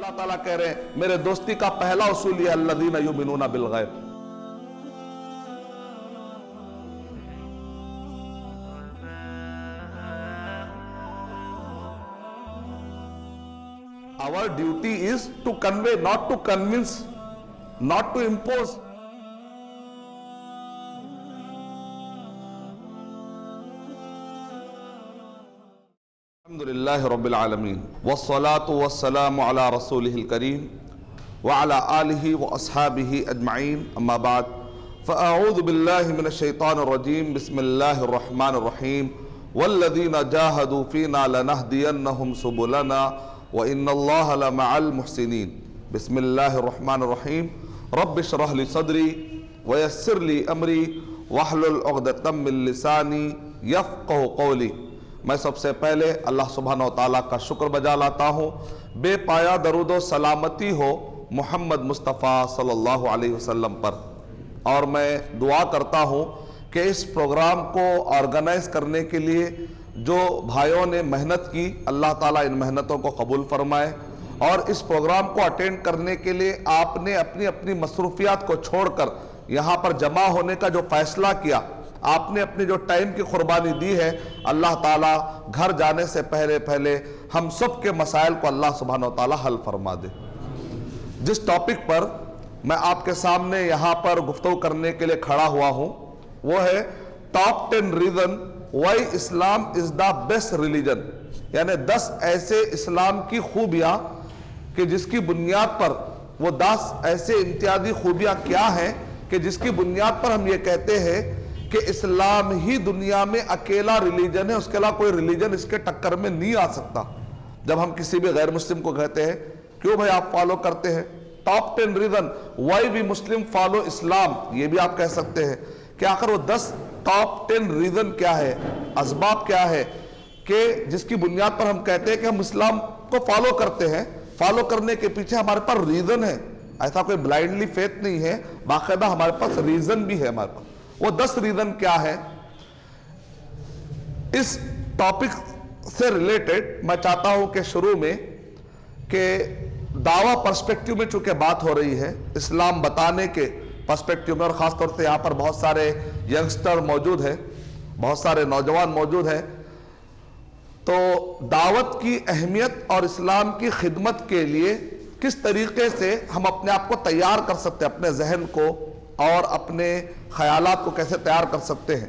اللہ تعالیٰ کہہ رہے ہیں میرے دوستی کا پہلا اصول یہ الذین یؤمنون بالغیب. Our duty is to convey, not to convince, not to impose. الحمدللہ رب العالمین والصلاة والسلام علی رسولہ الکریم وعلی آلہ واصحابہ اجمعین اما بعد فاعوذ باللہ من الشیطان الرجیم بسم اللہ الرحمن الرحیم والذین جاہدوا فینا لنہدینہم سبلنا وان اللہ لمع المحسنین. بسم اللہ الرحمن الرحیم. رب اشرح لی صدری ویسر لی امری واحلل عقدۃ من لسانی یفقہوا قولی. میں سب سے پہلے اللہ سبحانہ وتعالیٰ کا شکر بجا لاتا ہوں. بے پایا درود و سلامتی ہو محمد مصطفیٰ صلی اللہ علیہ وسلم پر. اور میں دعا کرتا ہوں کہ اس پروگرام کو آرگنائز کرنے کے لیے جو بھائیوں نے محنت کی اللہ تعالیٰ ان محنتوں کو قبول فرمائے. اور اس پروگرام کو اٹینڈ کرنے کے لیے آپ نے اپنی اپنی مصروفیات کو چھوڑ کر یہاں پر جمع ہونے کا جو فیصلہ کیا, آپ نے اپنی جو ٹائم کی قربانی دی ہے, اللہ تعالیٰ گھر جانے سے پہلے ہم سب کے مسائل کو اللہ سبحانہ وتعالیٰ حل فرما دے. جس ٹاپک پر میں آپ کے سامنے یہاں پر گفتگو کرنے کے لیے کھڑا ہوا ہوں وہ ہے top 10 reason Y Islam is the best religion, یعنی 10 ایسے اسلام کی خوبیاں کہ جس کی بنیاد پر وہ 10 ایسے امتیازی خوبیاں کیا ہیں کہ جس کی بنیاد پر ہم یہ کہتے ہیں کہ اسلام ہی دنیا میں اکیلا ریلیجن ہے, اس کے علاوہ کوئی ریلیجن اس کے ٹکر میں نہیں آ سکتا. جب ہم کسی بھی غیر مسلم کو کہتے ہیں کیوں بھائی آپ فالو کرتے ہیں, top 10 reason why we Muslim follow Islam, یہ بھی آپ کہہ سکتے ہیں کہ آخر وہ 10 ٹاپ 10 ریزن کیا ہے, اسباب کیا ہے کہ جس کی بنیاد پر ہم کہتے ہیں کہ ہم اسلام کو فالو کرتے ہیں. فالو کرنے کے پیچھے ہمارے پاس ریزن ہے, ایسا کوئی بلائنڈلی فیتھ نہیں ہے, باقاعدہ ہمارے پاس ریزن بھی ہے. ہمارے پاس وہ 10 ریزن کیا ہے. اس ٹاپک سے ریلیٹڈ میں چاہتا ہوں کہ شروع میں کہ دعویٰ پرسپیکٹیو میں چونکہ بات ہو رہی ہے, اسلام بتانے کے پرسپیکٹیو میں, اور خاص طور سے یہاں پر بہت سارے ینگسٹر موجود ہیں, بہت سارے نوجوان موجود ہیں, تو دعوت کی اہمیت اور اسلام کی خدمت کے لیے کس طریقے سے ہم اپنے آپ کو تیار کر سکتے ہیں, اپنے ذہن کو اور اپنے خیالات کو کیسے تیار کر سکتے ہیں,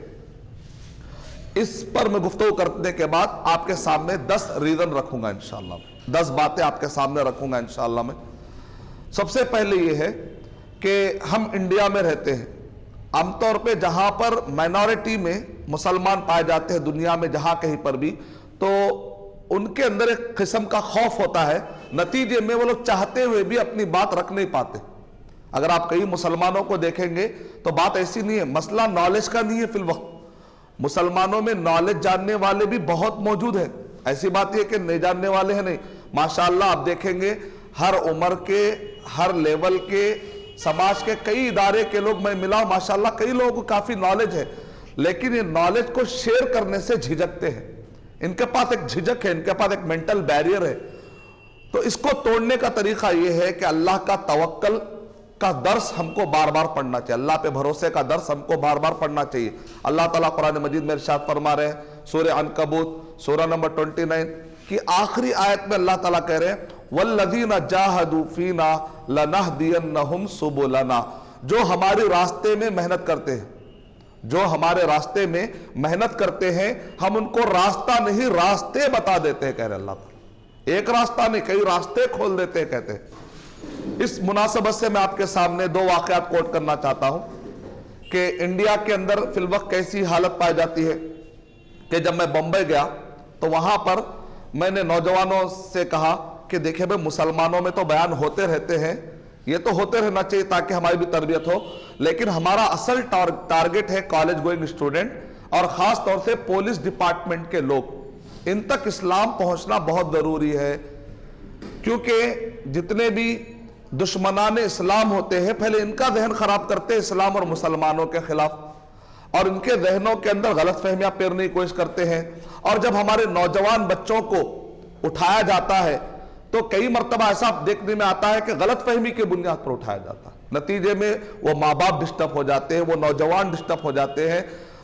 اس پر میں گفتگو کرنے کے بعد آپ کے سامنے 10 ریزن رکھوں گا انشاءاللہ, 10 باتیں آپ کے سامنے رکھوں گا انشاءاللہ میں. سب سے پہلے یہ ہے کہ ہم انڈیا میں رہتے ہیں, عام طور پہ جہاں پر مائنورٹی میں مسلمان پائے جاتے ہیں دنیا میں جہاں کہیں پر بھی, تو ان کے اندر ایک قسم کا خوف ہوتا ہے, نتیجے میں وہ لوگ چاہتے ہوئے بھی اپنی بات رکھ نہیں پاتے. اگر آپ کئی مسلمانوں کو دیکھیں گے تو بات ایسی نہیں ہے, مسئلہ نالج کا نہیں ہے فی الوقت, مسلمانوں میں نالج جاننے والے بھی بہت موجود ہیں, ایسی بات یہ کہ نہیں جاننے والے ہیں نہیں. ماشاءاللہ آپ دیکھیں گے ہر عمر کے, ہر لیول کے, سماج کے کئی ادارے کے لوگ میں ملا ہوں, ماشاءاللہ کئی لوگوں کو کافی نالج ہے, لیکن یہ نالج کو شیئر کرنے سے جھجکتے ہیں. ان کے پاس ایک جھجک ہے, ان کے پاس ایک مینٹل بیریئر ہے. تو اس کو توڑنے کا طریقہ یہ ہے کہ اللہ کا توکل کا درس ہم کو بار بار پڑھنا چاہیے, اللہ پہ بھروسے کا درس ہم کو بار بار پڑھنا چاہیے. اللہ تعالیٰ قرآن مجید میں ارشاد فرما رہے ہیں سورہ عنکبوت سورہ نمبر 29 کی آخری آیت میں اللہ تعالیٰ کہہ رہے ہیں وَالَّذِينَ جَاهَدُوا فِينَا لَنَهْدِيَنَّهُمْ سُبُلَنَا, جو ہمارے راستے میں محنت کرتے ہیں, جو ہمارے راستے میں محنت کرتے ہیں ہم ان کو راستہ نہیں راستے بتا دیتے ہیں, کہہ رہے اللہ تعالیٰ, ایک راستہ نہیں کئی راستے کھول دیتے ہیں کہتے ہیں. اس مناسبت سے میں آپ کے سامنے 2 واقعات کوٹ کرنا چاہتا ہوں کہ انڈیا کے اندر فی الوقت کیسی حالت پائی جاتی ہے. کہ جب میں بمبئی گیا تو وہاں پر میں نے نوجوانوں سے کہا کہ دیکھیں بھئی مسلمانوں میں تو بیان ہوتے رہتے ہیں, یہ تو ہوتے رہنا چاہیے تاکہ ہماری بھی تربیت ہو, لیکن ہمارا اصل ٹارگٹ ہے کالج گوئنگ اسٹوڈنٹ اور خاص طور سے پولیس ڈپارٹمنٹ کے لوگ. ان تک اسلام پہنچنا بہت ضروری ہے, کیونکہ جتنے بھی دشمنان اسلام ہوتے ہیں پہلے ان کا ذہن خراب کرتے ہیں اسلام اور مسلمانوں کے خلاف, اور ان کے ذہنوں کے اندر غلط فہمیاں پیرنے کی کوشش کرتے ہیں. اور جب ہمارے نوجوان بچوں کو اٹھایا جاتا ہے تو کئی مرتبہ ایسا دیکھنے میں آتا ہے کہ غلط فہمی کے بنیاد پر اٹھایا جاتا ہے، نتیجے میں وہ ماں باپ ڈسٹرب ہو جاتے ہیں، وہ نوجوان ڈسٹرب ہو جاتے ہیں،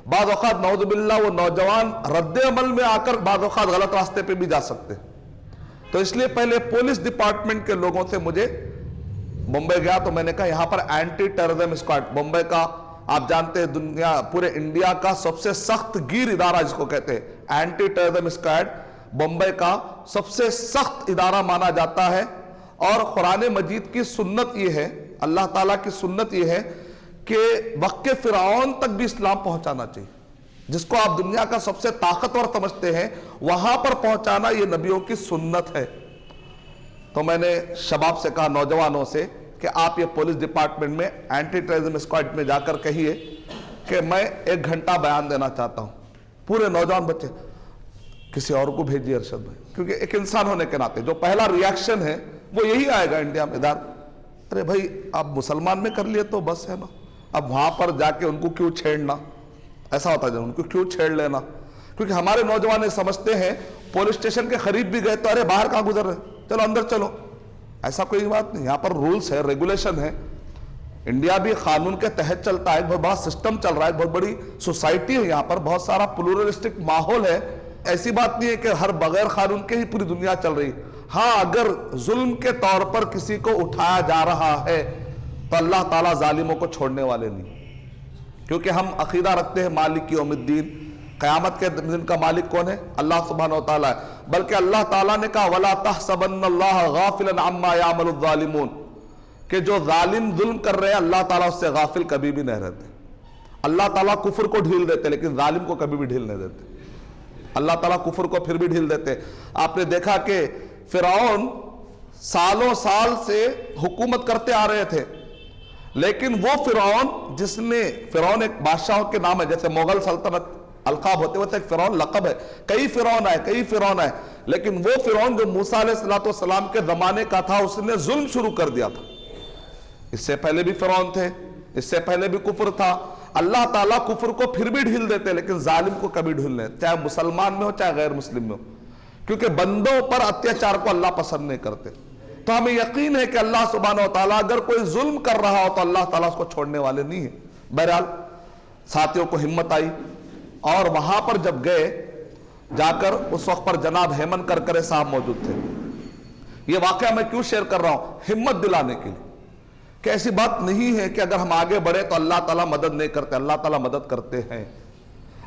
بعض اوقات نعوذ باللہ وہ نوجوان رد عمل میں آ کر بعض اوقات غلط راستے پہ بھی جا سکتے ہیں۔ تو اس لیے پہلے پولیس ڈپارٹمنٹ کے لوگوں سے مجھے بمبئی گیا تو میں نے کہا یہاں پر اینٹی ٹیررزم اسکواڈ، بمبئی کا آپ جانتے ہیں دنیا پورے انڈیا کا سب سے سخت گیر ادارہ جس کو کہتے ہیں اینٹی ٹیررزم اسکواڈ، بمبئی کا سب سے سخت ادارہ مانا جاتا ہے، اور قرآن مجید کی سنت یہ ہے، اللہ تعالیٰ کی سنت یہ ہے کہ وقت فرعون تک بھی اسلام پہنچانا چاہیے، جس کو آپ دنیا کا سب سے طاقتور سمجھتے ہیں وہاں پر پہنچانا یہ نبیوں کی سنت ہے۔ تو میں نے شباب سے کہا، نوجوانوں سے، کہ آپ یہ پولیس ڈپارٹمنٹ میں اینٹی ٹیررزم اسکواڈ میں جا کر کہیے کہ میں 1 گھنٹہ بیان دینا چاہتا ہوں۔ پورے نوجوان بچے کسی اور کو بھیجیے ارشد بھائی، کیونکہ ایک انسان ہونے کے ناطے جو پہلا ریاکشن ہے وہ یہی آئے گا انڈیا میں، ارے بھائی آپ مسلمان میں کر لیے تو بس ہے نا، اب وہاں پر جا کے ان کو کیوں چھیڑنا، ایسا ہوتا ہے ان کو کیوں چھیڑ لینا، کیونکہ ہمارے نوجوان سمجھتے ہیں پولیس اسٹیشن کے قریب بھی گئے تو ارے باہر کہاں گزر رہے، چلو اندر چلو، ایسا کوئی بات نہیں، یہاں پر رولز ہے، ریگولیشن ہے، انڈیا بھی قانون کے تحت چلتا ہے، بہت بڑا سسٹم چل رہا ہے، بہت بڑی سوسائٹی ہے، یہاں پر بہت سارا پلورلسٹک ماحول ہے، ایسی بات نہیں ہے کہ ہر بغیر قانون کے ہی پوری دنیا چل رہی ہے۔ ہاں اگر ظلم کے طور پر کسی کو اٹھایا جا رہا ہے تو اللہ تعالیٰ ظالموں کو چھوڑنے والے نہیں، کیونکہ ہم عقیدہ رکھتے ہیں مالک یوم الدین، قیامت کے دن کا مالک کون ہے؟ اللہ سبحانہ و تعالیٰ ہے، بلکہ اللہ تعالیٰ نے کہا وَلَا تَحْسَبَنَّ اللَّهَ غَافِلًا عَمَّا يَعْمَلُ الظَّالِمُونَ، کہ جو ظالم ظلم کر رہے ہیں اللہ تعالیٰ اس سے غافل کبھی بھی نہیں رہتے۔ اللہ تعالیٰ کفر کو ڈھیل دیتے لیکن ظالم کو کبھی بھی ڈھیل نہیں دیتے، اللہ تعالیٰ کفر کو پھر بھی ڈھیل دیتے۔ آپ نے دیکھا کہ فرعون سالوں سال سے حکومت کرتے آ رہے تھے، لیکن وہ فرعون جس نے، فرعون ایک بادشاہوں کے نام ہے، جیسے مغل سلطنت القاب ہوتے ویسے ایک فرعون لقب ہے، کئی فرعون آئے، لیکن وہ فرعون جو موسیٰ علیہ السلام کے زمانے کا تھا اس نے ظلم شروع کر دیا تھا۔ اس سے پہلے بھی فرعون تھے، اس سے پہلے بھی کفر تھا، اللہ تعالیٰ کفر کو پھر بھی ڈھیل دیتے لیکن ظالم کو کبھی ڈھیل نہیں، چاہے مسلمان میں ہو چاہے غیر مسلم میں ہو، کیونکہ بندوں پر اتیاچار کو اللہ پسند نہیں کرتے۔ تو ہمیں یقین ہے کہ اللہ سبحانہ و تعالیٰ اگر کوئی ظلم کر رہا ہو تو اللہ تعالیٰ اس کو چھوڑنے والے نہیں ہیں۔ بہرحال ساتھیوں کو ہمت آئی اور وہاں پر جب گئے جا کر اس وقت پر جناب ہیمن کرکرے صاحب موجود تھے۔ یہ واقعہ میں کیوں شیئر کر رہا ہوں؟ ہمت دلانے کے لیے کہ ایسی بات نہیں ہے کہ اگر ہم آگے بڑھے تو اللہ تعالیٰ مدد نہیں کرتے، اللہ تعالیٰ مدد کرتے ہیں۔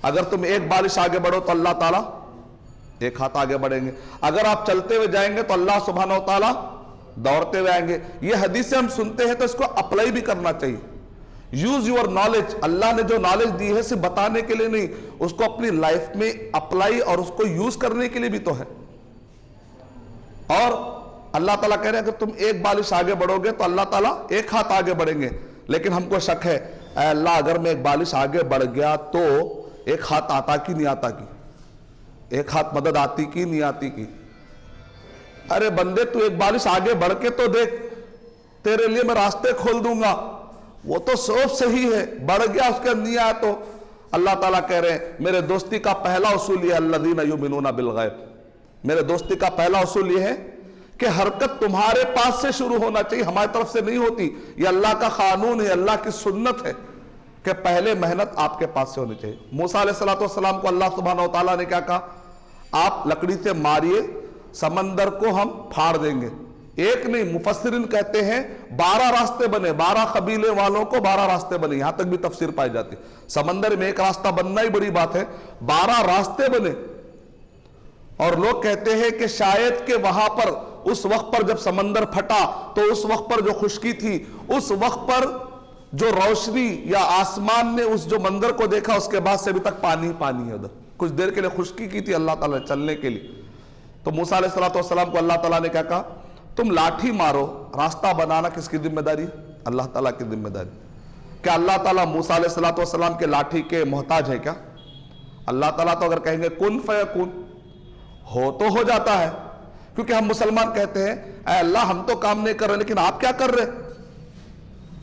اگر تم ایک بالش آگے بڑھو تو اللہ تعالیٰ ایک ہاتھ آگے بڑھیں گے، اگر آپ چلتے ہوئے جائیں گے تو اللہ سبحانہ و تعالیٰ دوڑتے ہوئے آئیں گے۔ یہ حدیثیں ہم سنتے ہیں تو اس کو اپلائی بھی کرنا چاہیے۔ یوز یور نالج، اللہ نے جو نالج دی ہے صرف بتانے کے لیے نہیں، اس کو اپنی لائف میں اپلائی اور اس کو یوز کرنے کے لیے بھی تو ہے۔ اور اللہ تعالیٰ کہہ رہے ہیں اگر تم ایک بالش آگے بڑھو گے تو اللہ تعالیٰ ایک ہاتھ آگے بڑھیں گے، لیکن ہم کو شک ہے اے اللہ اگر میں ایک بالش آگے بڑھ گیا تو ایک ہاتھ آتا کی نہیں آتا کی، ایک ہاتھ مدد آتی کی نہیں آتی کی۔ ارے بندے تو ایک بالش آگے بڑھ کے تو دیکھ، تیرے لیے میں راستے کھول دوں گا، وہ تو سوچ صحیح ہے، بڑھ گیا اس کے نہیں آیا تو اللہ تعالیٰ کہہ رہے ہیں میرے دوستی کا پہلا اصول یہ الذین یؤمنون بالغیب، میرے دوستی کا پہلا اصول یہ ہے کہ حرکت تمہارے پاس سے شروع ہونا چاہیے، ہماری طرف سے نہیں ہوتی۔ یہ اللہ کا قانون ہے، اللہ کی سنت ہے کہ پہلے محنت آپ کے پاس سے ہونی چاہیے۔ موسیٰ علیہ السلام کو اللہ سبحانہ و تعالیٰ نے کیا کہا؟ آپ لکڑی سے ماریے، سمندر کو ہم پھاڑ دیں گے۔ ایک نہیں، مفسرین کہتے ہیں 12 راستے بنے، 12 قبیلے والوں کو 12 راستے بنے، یہاں تک بھی تفسیر پائی جاتی۔ سمندر میں ایک راستہ بننا ہی بڑی بات ہے، 12 راستے بنے۔ اور لوگ کہتے ہیں کہ شاید کہ وہاں پر اس وقت پر جب سمندر پھٹا تو اس وقت پر جو خشکی تھی، اس وقت پر جو روشنی یا آسمان نے اس جو منظر کو دیکھا اس کے بعد سے ابھی تک پانی پانی ہے، ادھر کچھ دیر کے لیے خشکی کی تھی اللہ تعالیٰ نے چلنے کے لیے۔ تو موسیٰ علیہ السلام کو اللہ تعالیٰ نے کیا کہا؟ تم لاٹھی مارو، راستہ بنانا کس کی ذمہ داری؟ اللہ تعالیٰ کی ذمہ داری۔ کیا اللہ تعالیٰ موسیٰ علیہ السلام کے لاٹھی کے محتاج ہے کیا؟ اللہ تعالیٰ تو اگر کہیں گے کن فیکون، ہو تو ہو جاتا ہے، کیونکہ ہم مسلمان کہتے ہیں اے اللہ ہم تو کام نہیں کر رہے لیکن آپ کیا کر رہے؟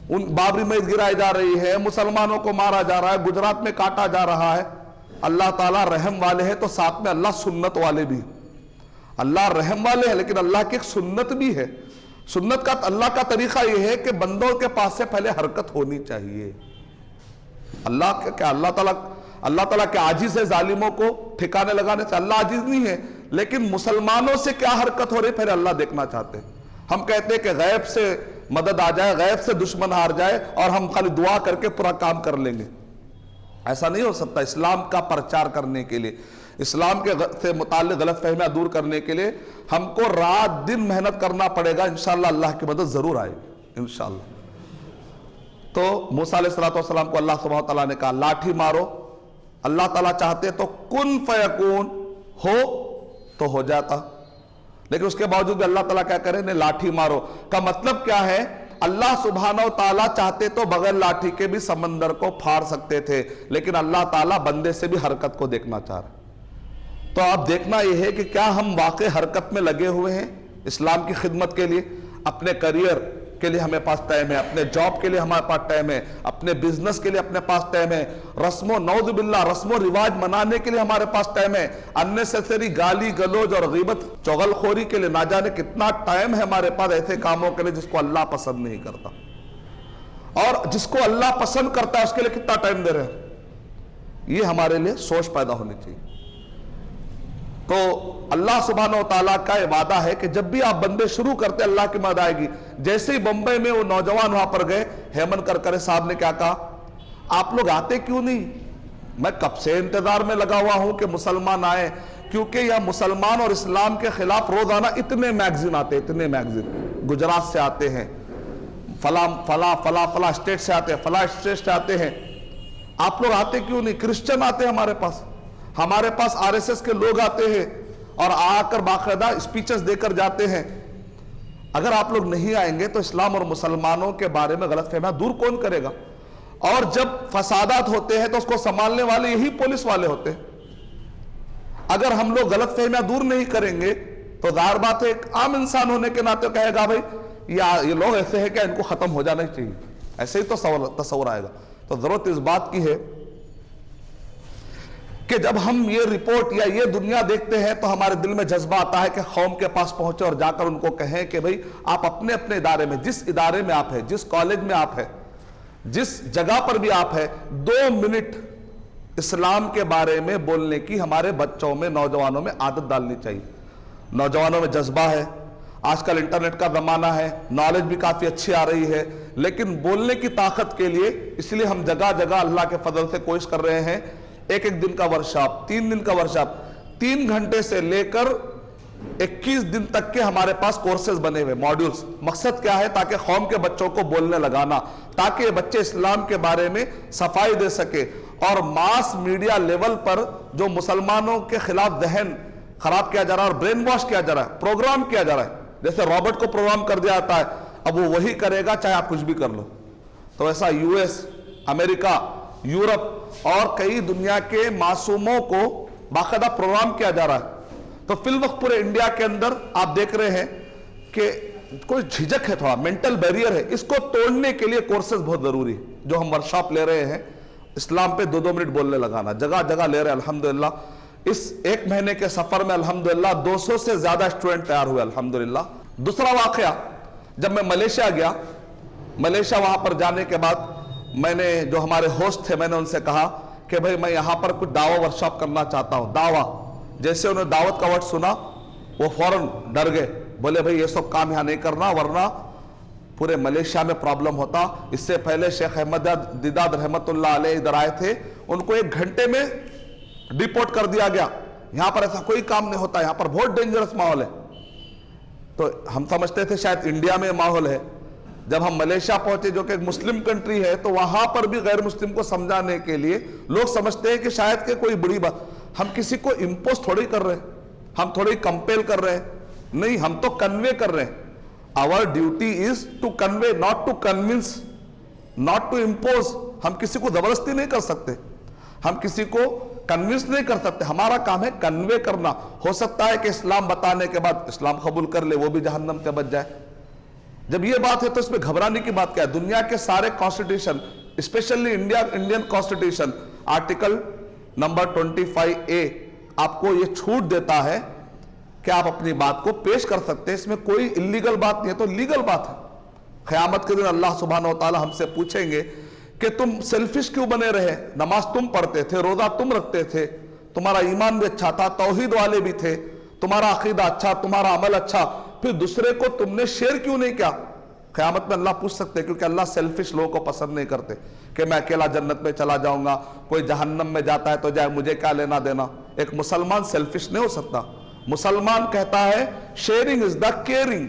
ان بابری مسجد گرائی جا رہی ہے، مسلمانوں کو مارا جا رہا ہے، گجرات میں کاٹا جا رہا ہے۔ اللہ تعالیٰ رحم والے ہیں تو ساتھ میں اللہ سنت والے بھی۔ اللہ رحم والے ہیں، لیکن اللہ کی ایک سنت بھی ہے. سنت کا اللہ کا طریقہ یہ ہے کہ بندوں کے پاس سے پہلے حرکت ہونی چاہیے. اللہ تعالیٰ کے عاجز ہے ظالموں کو ٹھکانے لگانے سے؟ اللہ عاجز نہیں ہے، لیکن مسلمانوں سے کیا حرکت ہو رہی پھر اللہ دیکھنا چاہتے ہیں. ہم کہتے ہیں کہ غیب سے مدد آ جائے، غیب سے دشمن ہار جائے اور ہم خالی دعا کر کے پورا کام کر لیں گے. ایسا نہیں ہو سکتا. اسلام کا پرچار کرنے کے لیے، اسلام کے سے متعلق غلط فہمیاں دور کرنے کے لیے ہم کو رات دن محنت کرنا پڑے گا. انشاءاللہ اللہ کی مدد ضرور آئے گی انشاءاللہ. تو موسیٰ علیہ السلام کو اللہ سبحانہ وتعالیٰ نے کہا لاٹھی مارو. اللہ تعالیٰ چاہتے تو کن فیکون ہو تو ہو جاتا، لیکن اس کے باوجود بھی اللہ تعالیٰ کیا کرے نے لاٹھی مارو کا مطلب کیا ہے؟ اللہ سبحانہ وتعالیٰ چاہتے تو بغیر لاٹھی کے بھی سمندر کو پھاڑ سکتے تھے، لیکن اللہ تعالیٰ بندے سے بھی حرکت کو دیکھنا چاہ رہے. تو اب دیکھنا یہ ہے کہ کیا ہم واقع حرکت میں لگے ہوئے ہیں اسلام کی خدمت کے لیے. اپنے کریئر کے لیے ہمیں پاس ٹائم ہے، اپنے جاب کے لیے ہمارے پاس ٹائم ہے، اپنے بزنس کے لیے اپنے پاس ٹائم ہے، نعوذ باللہ رسم و رواج منانے کے لیے ہمارے پاس ٹائم ہے، اننیسیسری گالی گلوج اور غیبت چغل خوری کے لیے نہ جانے کتنا ٹائم ہے ہمارے پاس ایسے کاموں کے لیے جس کو اللہ پسند نہیں کرتا. اور جس کو اللہ پسند کرتا ہے اس کے لیے کتنا ٹائم دے رہے ہیں. یہ ہمارے لیے سوچ پیدا ہونی چاہیے. تو اللہ سبحانہ وتعالیٰ کا یہ وعدہ ہے کہ جب بھی آپ بندے شروع کرتے اللہ کی مدد آئے گی. جیسے ہی بمبئی میں وہ نوجوان وہاں پر گئے، ہیمن کرکرے صاحب نے کیا کہا؟ آپ لوگ آتے کیوں نہیں؟ میں کب سے انتظار میں لگا ہوا ہوں کہ مسلمان آئے، کیونکہ یہ مسلمان اور اسلام کے خلاف روزانہ اتنے میگزین آتے، اتنے میگزین گجرات سے آتے ہیں، فلاں اسٹیٹ سے آتے ہیں، فلاں اسٹیٹ سے آتے ہیں. آپ لوگ آتے کیوں نہیں؟ کرسچن آتے ہیں ہمارے پاس RSS کے لوگ آتے ہیں اور آ کر باقاعدہ اسپیچز دے کر جاتے ہیں. اگر آپ لوگ نہیں آئیں گے تو اسلام اور مسلمانوں کے بارے میں غلط فہمیاں دور کون کرے گا؟ اور جب فسادات ہوتے ہیں تو اس کو سنبھالنے والے یہی پولیس والے ہوتے ہیں. اگر ہم لوگ غلط فہمیاں دور نہیں کریں گے تو ظاہر بات ہے ایک عام انسان ہونے کے ناطے کہے گا بھائی یہ لوگ ایسے ہیں کہ ان کو ختم ہو جانا چاہیے. ایسے ہی تو تصور آئے گا. تو ضرورت اس بات کی ہے کہ جب ہم یہ رپورٹ یا یہ دنیا دیکھتے ہیں تو ہمارے دل میں جذبہ آتا ہے کہ قوم کے پاس پہنچے اور جا کر ان کو کہیں کہ بھئی آپ اپنے ادارے میں، جس ادارے میں آپ ہیں، جس کالج میں آپ ہیں، جس جگہ پر بھی آپ ہیں، 2 منٹ اسلام کے بارے میں بولنے کی ہمارے بچوں میں، نوجوانوں میں عادت ڈالنی چاہیے. نوجوانوں میں جذبہ ہے. آج کل انٹرنیٹ کا زمانہ ہے، نالج بھی کافی اچھی آ رہی ہے، لیکن بولنے کی طاقت کے لیے اس لیے ہم جگہ جگہ اللہ کے فضل سے کوشش کر رہے ہیں. ایک دن کا ورکشاپ، 3 دن کا ورکشاپ، 3 گھنٹے سے لے کر 21 دن تک کے ہمارے پاس کورسز بنے ہوئے، ماڈیولز. مقصد کیا ہے؟ تاکہ قوم کے بچوں کو بولنے لگانا، تاکہ یہ بچے اسلام کے بارے میں صفائی دے سکے. اور ماس میڈیا لیول پر جو مسلمانوں کے خلاف ذہن خراب کیا جا رہا ہے اور برین واش کیا جا رہا ہے، پروگرام کیا جا رہا ہے. جیسے رابرٹ کو پروگرام کر دیا جاتا ہے، اب وہ وہی کرے گا چاہے آپ کچھ بھی کر لو. تو ایسا US، امریکہ، یورپ اور کئی دنیا کے معصوموں کو باقاعدہ پروگرام کیا جا رہا ہے. تو فی الوقت پورے انڈیا کے اندر آپ دیکھ رہے ہیں کہ کوئی جھجک ہے، تھوڑا مینٹل بیریئر ہے. اس کو توڑنے کے لیے کورسز بہت ضروری ہے. جو ہم ورکشاپ لے رہے ہیں اسلام پہ 2 منٹ بولنے لگانا، جگہ جگہ لے رہے ہیں. الحمدللہ اس 1 مہینے کے سفر میں الحمدللہ 200 سے زیادہ اسٹوڈنٹ تیار ہوئے الحمدللہ. دوسرا واقعہ، جب میں ملیشیا گیا، ملیشیا وہاں پر جانے کے بعد میں نے جو ہمارے ہوسٹ تھے میں نے ان سے کہا کہ بھئی میں یہاں پر کچھ دعوی ورکشاپ کرنا چاہتا ہوں. دعویٰ، جیسے انہوں نے دعوت کا ورڈ سنا وہ فوراً ڈر گئے، بولے بھئی یہ سب کام یہاں نہیں کرنا ورنہ پورے ملیشیا میں پرابلم ہوتا. اس سے پہلے شیخ احمد دیداد رحمت اللہ علیہ ادھر آئے تھے، ان کو 1 گھنٹے میں ڈیپورٹ کر دیا گیا. یہاں پر ایسا کوئی کام نہیں ہوتا، یہاں پر بہت ڈینجرس ماحول ہے. تو ہم سمجھتے تھے شاید انڈیا میں ماحول ہے. جب ہم ملیشیا پہنچے جو کہ ایک مسلم کنٹری ہے تو وہاں پر بھی غیر مسلم کو سمجھانے کے لیے لوگ سمجھتے ہیں کہ شاید کہ کوئی بڑی بات. ہم کسی کو امپوز تھوڑی کر رہے ہیں، ہم تھوڑی کمپیل کر رہے ہیں، نہیں، ہم تو کنوے کر رہے ہیں. Our duty is to convey, not to convince, not to impose. ہم کسی کو زبردستی نہیں کر سکتے، ہم کسی کو کنونس نہیں کر سکتے. ہمارا کام ہے کنوے کرنا. ہو سکتا ہے کہ اسلام بتانے کے بعد اسلام قبول کر لے، وہ بھی جہنم سے بچ جائے. جب یہ بات ہے تو اس میں گھبرانے کی بات کیا ہے؟ دنیا کے سارے کانسٹیٹیوشن، اسپیشلی انڈین کہ آپ اپنی بات کو پیش کر سکتے ہیں، اس میں کوئی اللیگل بات نہیں ہے، تو لیگل بات ہے۔ قیامت کے دن اللہ سبحانہ و تعالی ہم سے پوچھیں گے کہ تم سیلفش کیوں بنے رہے؟ نماز تم پڑھتے تھے، روزہ تم رکھتے تھے، تمہارا ایمان بھی اچھا تھا، توحید والے بھی تھے، تمہارا عقیدہ اچھا، تمہارا عمل اچھا، پھر دوسرے کو تم نے شیئر کیوں نہیں کیا؟ قیامت میں اللہ پوچھ سکتے ہیں، کیونکہ اللہ سیلفش لوگوں کو پسند نہیں کرتے کہ میں اکیلا جنت میں چلا جاؤں گا، کوئی جہنم میں جاتا ہے تو جائے، مجھے کیا لینا دینا۔ ایک مسلمان سیلفش نہیں ہو سکتا۔ مسلمان کہتا ہے شیئرنگ از دا کیئرنگ،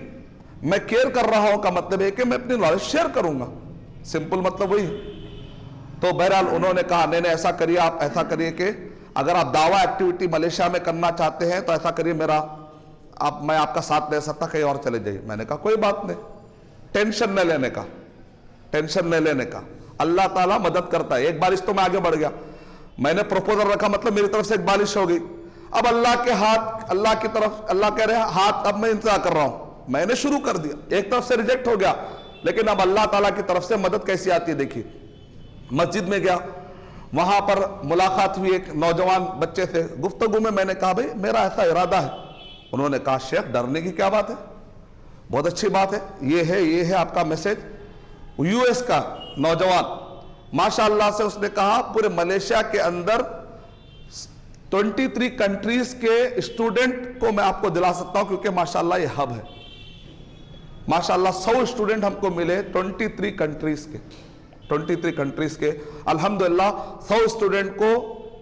میں کیئر کر رہا ہوں کا مطلب ہے کہ میں اپنی نالج شیئر کروں گا، سمپل مطلب وہی ہے۔ تو بہرحال انہوں نے کہا نہیں ایسا کریے، آپ ایسا کریے کہ اگر آپ دعویٰ ایکٹیویٹی ملیشیا میں کرنا چاہتے ہیں تو ایسا کریے، میں آپ کا ساتھ دے سکتا، کہیں اور چلے جائیے۔ میں نے کہا کوئی بات نہیں، ٹینشن نہ لینے کا، ٹینشن نہیں لینے کا، اللہ تعالیٰ مدد کرتا ہے۔ ایک بارش تو میں آگے بڑھ گیا، میں نے پروپوزل رکھا، مطلب میری طرف سے ایک بارش ہو گئی، اب اللہ کے ہاتھ، اللہ کی طرف، اللہ کہہ رہے ہیں ہاتھ اب میں انتظار کر رہا ہوں، میں نے شروع کر دیا، ایک طرف سے ریجیکٹ ہو گیا، لیکن اب اللہ تعالیٰ کی طرف سے مدد کیسی آتی ہے دیکھیے۔ مسجد میں گیا، وہاں پر ملاقات ہوئی ایک نوجوان بچے سے، گفتگو میں نے کہا بھئی میرا ایسا ارادہ ہے۔ انہوں نے کہا شیخ ڈرنے کی کیا بات ہے، بہت اچھی بات ہے، یہ ہے آپ کا میسج۔ یو ایس کا نوجوان ماشاءاللہ سے اس نے کہا پورے ملیشیا کے اندر 23 کنٹریز کے اسٹوڈنٹ کو میں آپ کو دلا سکتا ہوں، کیونکہ ماشاءاللہ یہ ہب ہے، ماشاءاللہ 100 اسٹوڈنٹ ہم کو ملے 23 کنٹریز کے، الحمدللہ 100 اسٹوڈنٹ کو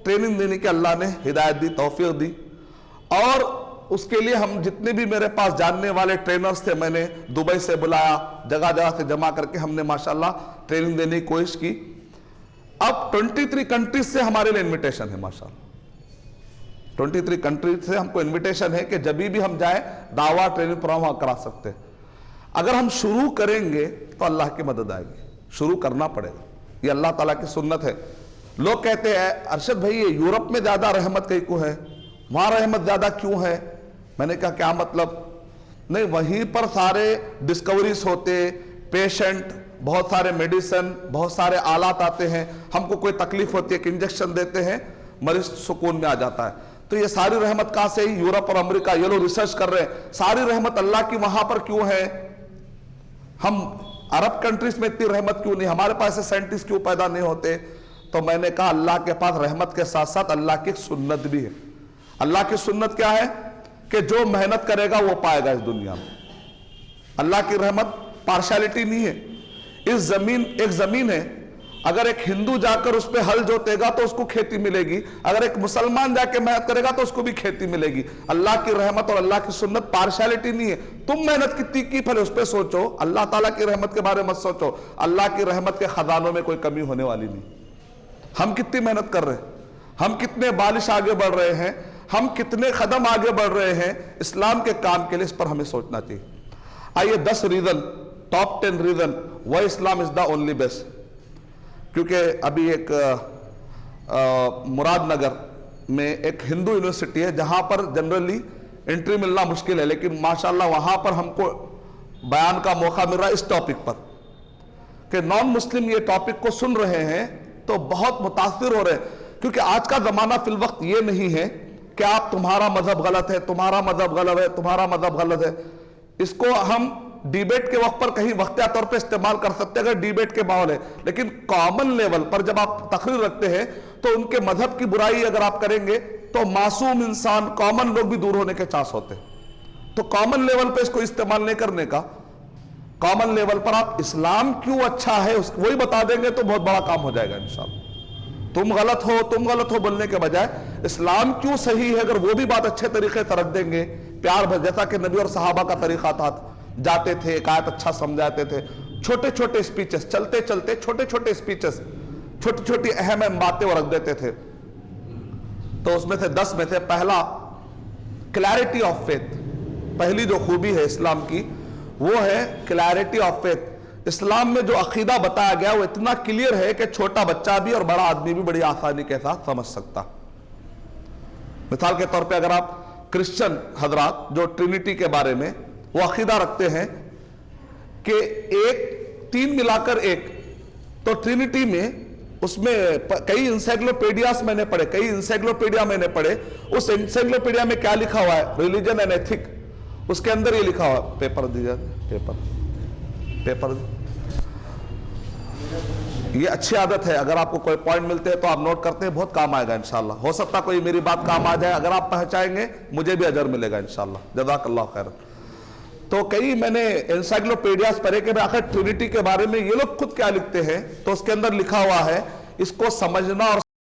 ٹریننگ دینے کے اللہ نے ہدایت دی، توفیق دی۔ اور اس کے لیے ہم جتنے بھی میرے پاس جاننے والے ٹرینرز تھے میں نے دبئی سے بلایا، جگہ جگہ سے جمع کر کے ہم نے ماشاءاللہ ٹریننگ دینے کی کوشش کی۔ اب 23 کنٹریز سے ہمارے لیے انویٹیشن ہے، ماشاءاللہ 23 کنٹریز سے ہم کو انویٹیشن ہے کہ جب بھی ہم جائیں دعویٰ ٹریننگ پروگرام وہاں کرا سکتے ہیں۔ اگر ہم شروع کریں گے تو اللہ کی مدد آئے گی، شروع کرنا پڑے گا، یہ اللہ تعالیٰ کی سنت ہے۔ لوگ کہتے ہیں ارشد بھائی یہ یورپ میں زیادہ رحمت کیوں ہے، وہاں رحمت زیادہ کیوں ہے؟ میں نے کہا کیا مطلب؟ نہیں، وہیں پر سارے ڈسکوریز ہوتے، پیشنٹ، بہت سارے میڈیسن، بہت سارے آلات آتے ہیں، ہم کو کوئی تکلیف ہوتی ہے کہ انجیکشن دیتے ہیں مریض سکون میں آ جاتا ہے۔ تو یہ ساری رحمت کہاں سے؟ یورپ اور امریکہ، یہ لوگ ریسرچ کر رہے ہیں ساری رحمت اللہ کی وہاں پر کیوں ہے، ہم عرب کنٹریز میں اتنی رحمت کیوں نہیں، ہمارے پاس ایسے سائنٹسٹ کیوں پیدا نہیں ہوتے؟ تو میں نے کہا اللہ کے پاس رحمت کے ساتھ ساتھ اللہ کی سنت بھی ہے۔ اللہ کی سنت کیا ہے کہ جو محنت کرے گا وہ پائے گا اس دنیا میں۔ اللہ کی رحمت پارشیلٹی نہیں ہے۔ اس زمین ایک زمین ہے، اگر ایک ہندو جا کر اس پہ ہل جوتے گا تو اس کو کھیتی ملے گی، اگر ایک مسلمان جا کے محنت کرے گا تو اس کو بھی کھیتی ملے گی۔ اللہ کی رحمت اور اللہ کی سنت پارشیلٹی نہیں ہے، تم محنت کتنی کی پھلے اس پہ سوچو، اللہ تعالیٰ کی رحمت کے بارے میں مت سوچو۔ اللہ کی رحمت کے خزانوں میں کوئی کمی ہونے والی نہیں۔ ہم کتنی محنت کر رہے ہیں، ہم کتنے بالش آگے بڑھ رہے ہیں، ہم کتنے قدم آگے بڑھ رہے ہیں اسلام کے کام کے لیے، اس پر ہمیں سوچنا چاہیے۔ آئیے 10 reason, top 10 reason Y Islam is the only best. کیونکہ ابھی ایک مراد نگر میں ایک ہندو یونیورسٹی ہے جہاں پر جنرلی انٹری ملنا مشکل ہے، لیکن ماشاءاللہ وہاں پر ہم کو بیان کا موقع مل رہا ہے اس ٹاپک پر کہ نان مسلم یہ ٹاپک کو سن رہے ہیں تو بہت متاثر ہو رہے ہیں۔ کیونکہ آج کا زمانہ فی الوقت یہ نہیں ہے کہ آپ تمہارا مذہب غلط ہے، تمہارا مذہب غلط ہے، تمہارا مذہب غلط ہے۔ اس کو ہم ڈیبیٹ کے وقت پر کہیں وقتیہ طور پہ استعمال کر سکتے ہیں اگر ڈیبیٹ کے ماحول ہے، لیکن کامن لیول پر جب آپ تقریر رکھتے ہیں تو ان کے مذہب کی برائی اگر آپ کریں گے تو معصوم انسان، کامن لوگ بھی دور ہونے کے چانس ہوتے ہیں۔ تو کامن لیول پہ اس کو استعمال نہیں کرنے کا، کامن لیول پر آپ اسلام کیوں اچھا ہے وہی بتا دیں گے تو بہت بڑا کام ہو جائے گا انشاءاللہ۔ تم غلط ہو بولنے کے بجائے اسلام کیوں صحیح ہے، اگر وہ بھی بات اچھے طریقے سے رکھ دیں گے، پیار بھر، جیسا کہ نبی اور صحابہ کا طریقہ تھا، جاتے تھے ایک آیت اچھا سمجھاتے تھے، چھوٹے چھوٹے سپیچز، چلتے چلتے چھوٹے چھوٹے سپیچز، چھوٹی چھوٹی اہم باتیں وہ رکھ دیتے تھے۔ تو اس میں سے 10 میں سے پہلا کلیئرٹی آف فیتھ، پہلی جو خوبی ہے اسلام کی وہ ہے کلیئرٹی آف فیتھ۔ اسلام میں جو عقیدہ بتایا گیا وہ اتنا کلیئر ہے کہ چھوٹا بچہ بھی اور بڑا آدمی بھی بڑی آسانی کے ساتھ سمجھ سکتا۔ مثال کے طور پہ اگر آپ کرسچن حضرات جو ٹرینٹی کے بارے میں وہ عقیدہ رکھتے ہیں کہ ایک 3 ملا کر ایک، تو ٹرینٹی میں اس میں کئی انسائکلوپیڈیاز میں نے پڑھے، کئی انسائکلوپیڈیا میں نے پڑھے. اس انسائکلوپیڈیا میں کیا لکھا ہوا ہے؟ Religion and ethic. اس کے اندر یہ لکھا ہوا ہے، پیپر دیا، پیپر. یہ اچھی عادت ہے، اگر آپ کو کوئی پوائنٹ ملتے ہیں تو آپ نوٹ کرتے ہیں، بہت کام آئے گا انشاءاللہ. ہو سکتا کوئی میری بات کام آ جائے، اگر آپ پہنچائیں گے مجھے بھی اجر ملے گا انشاءاللہ. جزاک اللہ خیر. تو کئی میں نے انسائکلوپیڈیاز پڑھے کہ آخر ٹرینٹی کے بارے میں یہ لوگ خود کیا لکھتے ہیں. تو اس کے اندر لکھا ہوا ہے، اس کو سمجھنا اور